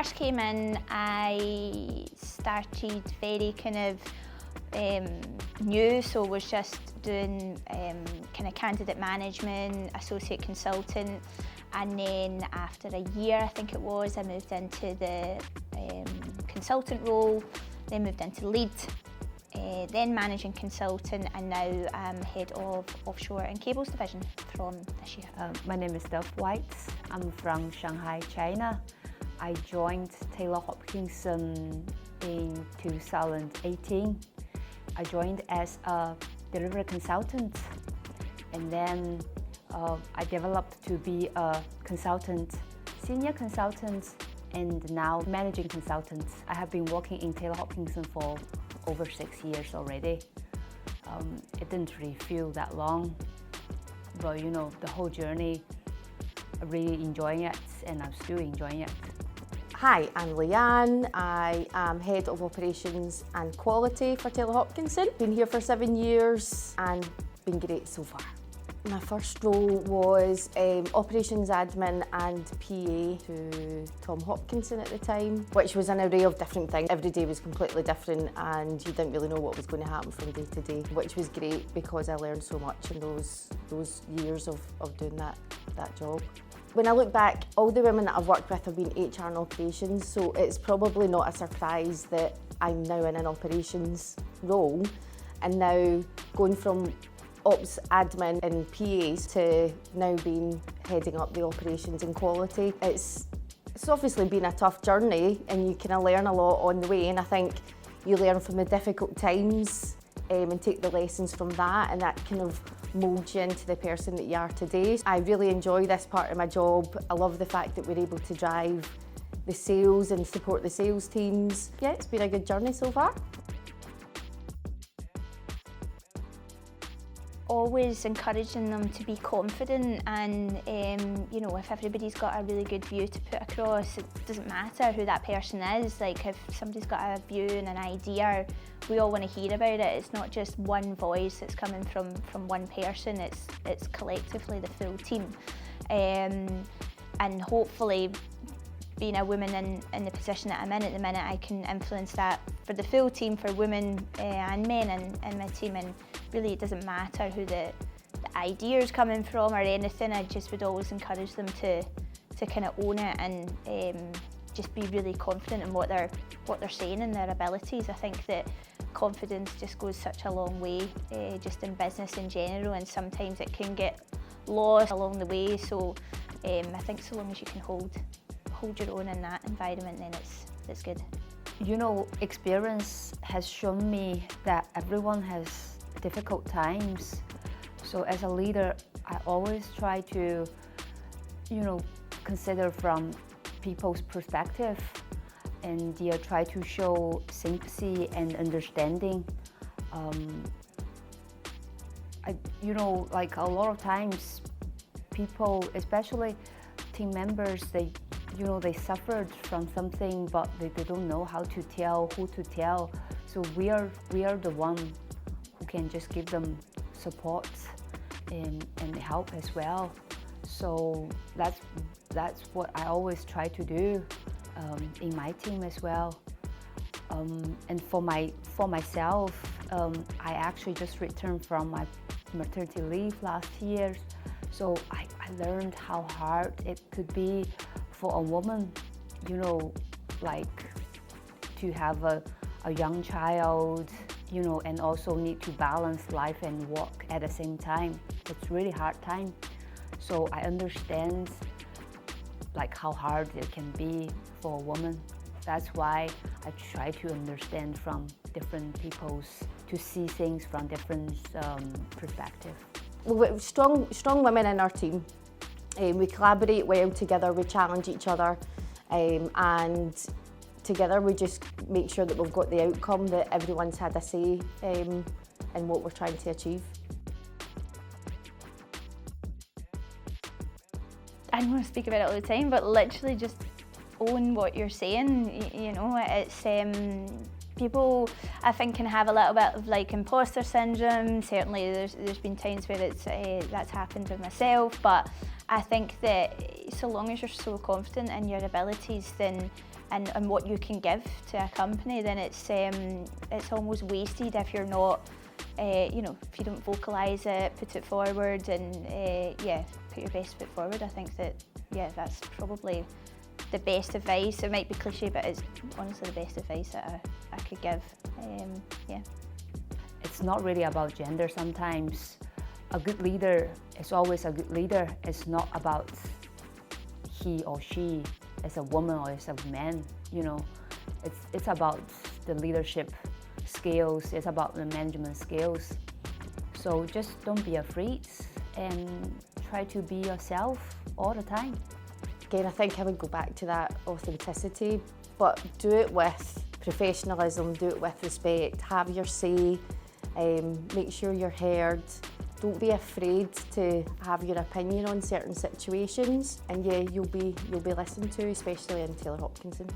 first came in, I started very kind of new, so was just doing kind of candidate management, associate consultant, and then after a year, I think it was, I moved into the consultant role, then moved into lead, then managing consultant, and now I'm head of offshore and cables division from this year. My name is Steph White. I'm from Shanghai, China. I joined Taylor Hopkinson in 2018. I joined as a delivery consultant, and then I developed to be a consultant, senior consultant, and now managing consultant. I have been working in Taylor Hopkinson for over 6 years already. It didn't really feel that long, but you know, the whole journey, I'm really enjoying it, and I'm still enjoying it. Hi, I'm Leanne. I am Head of Operations and Quality for Taylor Hopkinson. Been here for 7 years and been great so far. My first role was Operations Admin and PA to Tom Hopkinson at the time, which was an array of different things. Every day was completely different and you didn't really know what was going to happen from day to day, which was great because I learned so much in those years of doing that job. When I look back, all the women that I've worked with have been HR and operations, so it's probably not a surprise that I'm now in an operations role, and now going from ops admin and PAs to now being heading up the operations and quality. It's obviously been a tough journey, and you kind of learn a lot on the way, and I think you learn from the difficult times and take the lessons from that, and that kind of moulds you into the person that you are today. I really enjoy this part of my job. I love the fact that we're able to drive the sales and support the sales teams. Yeah, it's been a good journey so far. Always encouraging them to be confident, and you know, if everybody's got a really good view to put across, it doesn't matter who that person is. Like, if somebody's got a view and an idea, we all want to hear about it. It's not just one voice that's coming from one person, it's collectively the full team. And hopefully, being a woman in the position that I'm in at the minute, I can influence that for the full team, for women and men in my team. And really, it doesn't matter who the idea is coming from or anything. I just would always encourage them to kind of own it and just be really confident in what they're saying and their abilities. I think that confidence just goes such a long way, just in business in general, and sometimes it can get lost along the way. So I think so long as you can hold your own in that environment, then it's good. You know, experience has shown me that everyone has difficult times. So as a leader, I always try to, you know, consider from people's perspective, and try to show sympathy and understanding. You know, like a lot of times, people, especially team members, they suffered from something, but they don't know how to tell, who to tell. So we are the one who can just give them support and help as well. So that's what I always try to do in my team as well. And for myself, I actually just returned from my maternity leave last year. So I learned how hard it could be for a woman, you know, like to have a young child, you know, and also need to balance life and work at the same time. It's really hard time. So I understand like how hard it can be for a woman. That's why I try to understand from different people's, to see things from different perspectives. We're strong women in our team. We collaborate well together, we challenge each other, and together we just make sure that we've got the outcome, that everyone's had a say in what we're trying to achieve. I don't want to speak about it all the time, but literally just own what you're saying. You know, it's people, I think, can have a little bit of like imposter syndrome. Certainly there's been times where that's happened with myself, but I think that so long as you're so confident in your abilities, then and what you can give to a company, then it's almost wasted if you're not, you know, if you don't vocalise it, put it forward, and yeah, put your best foot forward. I think that, yeah, that's probably the best advice. It might be cliche, but it's honestly the best advice that I could give. Yeah. It's not really about gender sometimes. A good leader is always a good leader. It's not about he or she as a woman or as a man, you know. It's about the leadership skills, it's about the management skills. So just don't be afraid and try to be yourself all the time. Again, I think I would go back to that authenticity, but do it with professionalism, do it with respect, have your say, make sure you're heard. Don't be afraid to have your opinion on certain situations, and yeah, you'll be listened to, especially in Taylor Hopkinson.